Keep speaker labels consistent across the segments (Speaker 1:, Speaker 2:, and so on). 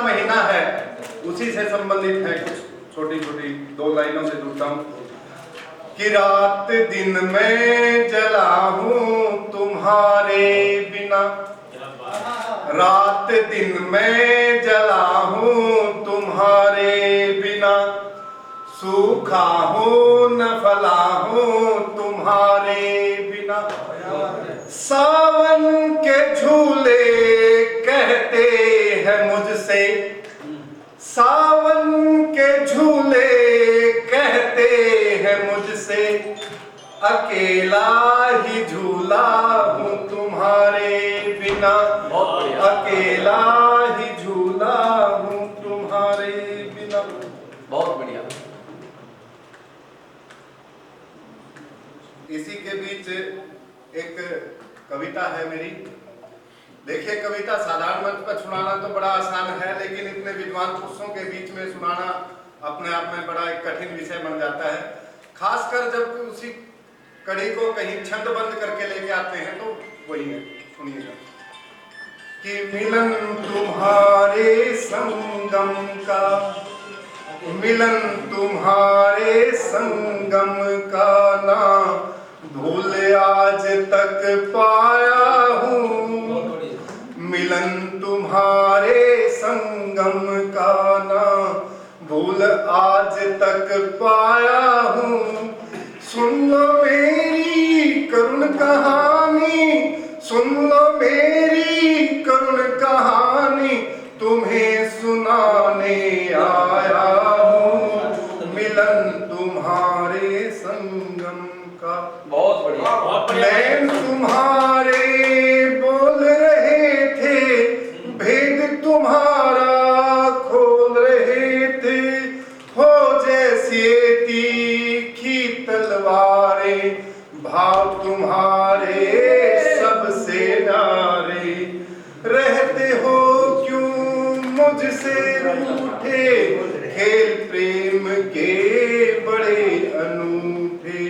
Speaker 1: महीना है, उसी से संबंधित है। कुछ छोटी छोटी 2 लाइनों से जुड़ता हूँ कि रात दिन में जला हूँ तुम्हारे बिना, रात दिन में जला हूँ तुम्हारे बिना, सूखा हूँ न फला हूँ तुम्हारे बिना। सावन के झूले कहते हैं मुझसे, सावन के झूले कहते हैं मुझसे, अकेला ही झूला हूँ तुम्हारे बिना, अकेला ही झूला हूँ तुम्हारे बिना।
Speaker 2: बहुत बढ़िया।
Speaker 1: इसी के बीच एक कविता है मेरी। देखिए, कविता साधारण मंच पर सुनाना तो बड़ा आसान है, लेकिन इतने विद्वान पुरुषों के बीच में सुनाना अपने आप में बड़ा एक कठिन विषय बन जाता है, खासकर जब उसी कड़ी को कहीं छंदबंद करके लेके आते हैं। तो वही है, सुनिएगा कि मिलन तुम्हारे संगम का, मिलन तुम्हारे संगम का ना भूल आज तक पाया हूँ, मिलन तुम्हारे संगम का ना भूल आज तक पाया हूँ। सुन लो मेरी करुण कहानी, सुन लो मेरी करुण कहानी, तुम्हें सुनाने आया हूँ, मिलन तुम्हारे संगम का।
Speaker 2: बहुत बढ़िया।
Speaker 1: नैन तुम्हारे बोल रहे थे, भेद तुम्हारा खोल रहे थे, हो जैसी तीखी तलवारें, भाव तुम्हारे सबसे न्यारे, रहते हो क्यों मुझसे रूठे, खेल प्रेम के बड़े अनूठे,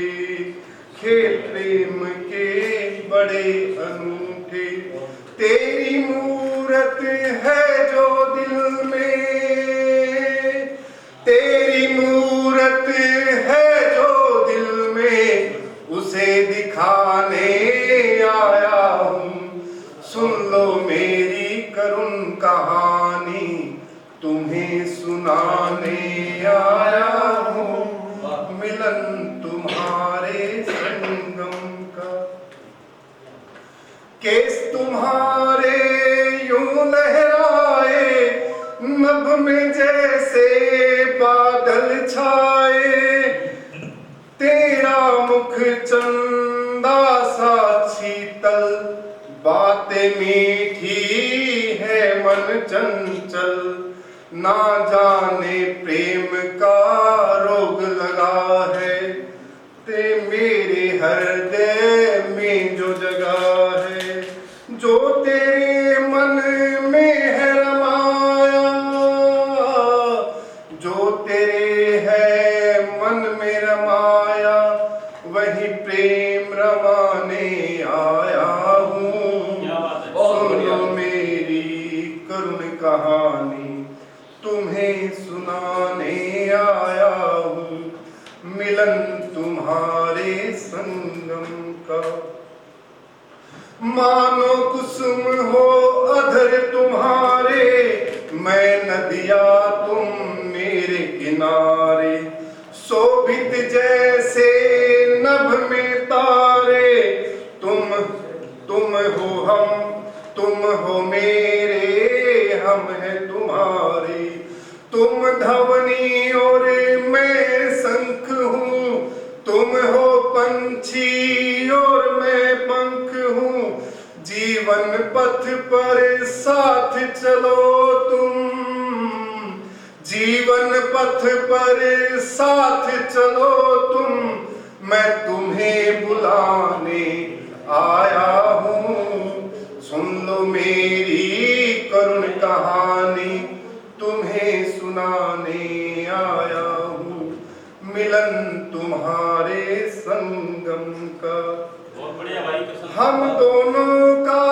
Speaker 1: खेल प्रेम के बड़े अनूठे। तेरी मूरत है जो दिल में, तेरी मूरत है जो दिल में, उसे दिखाने आया हूँ। सुन लो मेरी करुण कहानी, तुम्हें सुनाने आया हूँ, मिलन तुम्हारे संगम का। केस तुम्हारे यूं लहराए, नभ में जैसे बादल छाए, तेरा मुख चंदा सा शीतल, बातें मीठी है मन चंचल, ना जाने प्रेम का रोग लगा है, ते मेरे हृदय में जो जगह है, जो तेरे मन में है रमाया, जो तेरे है मन में रमाया, वही प्रेम रमाने आया हूँ। सुन लो मेरी करुण कहानी, तुम्हें सुनाने आया हूँ, मिलन तुम्हारे संगम का। मानो कुसुम हो अधर तुम्हारे, मैं नदिया तुम मेरे किनारे, शोभित जैसे नभ में तारे, तुम हो हम, तुम हो मेरे, हम हैं तुम्हारे। तुम ध्वनि और मैं शंख हूँ, तुम हो पंछी और मैं पंख हूँ, जीवन पथ पर साथ चलो तुम, जीवन पथ पर साथ चलो तुम, मैं तुम्हें बुलाने आया हूँ। सुन लो मेरी करुण कहानी, तुम्हें सुनाने आया हूँ, मिलन तुम्हारे संगम का।
Speaker 3: बहुत बढ़िया भाई।
Speaker 1: हम दोनों का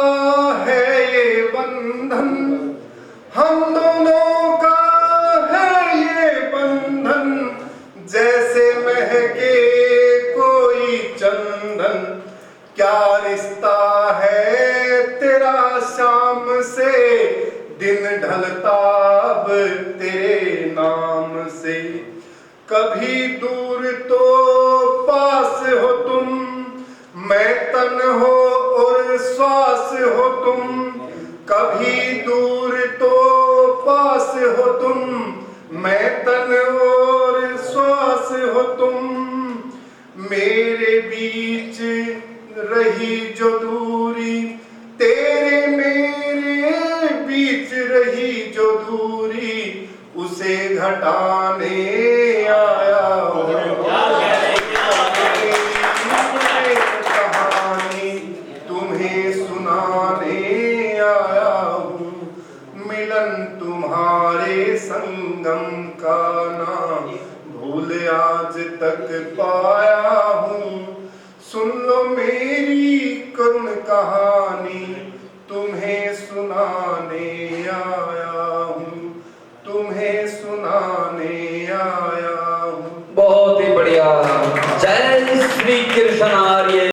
Speaker 1: है ये बंधन, हम दोनों आफताब तेरे नाम से, कभी दूर तो पास हो तुम, मैं तन हो और श्वास हो तुम, कभी दूर तो पास हो तुम, मैं तन और श्वास हो तुम, मेरे बीच रही जो दूरी, तेरे मेरे बीच रही जो दूरी, उसे घटाने आया हूँ। कहानी तुम्हें सुनाने आया हूँ, मिलन तुम्हारे संगम का नाम भूल आज तक पाया हूँ। सुन लो मेरी करुण कहानी, तुम्हें सुनाने आया हूँ, तुम्हें सुनाने आया हूँ।
Speaker 2: बहुत ही बढ़िया। जय श्री कृष्ण आर्य।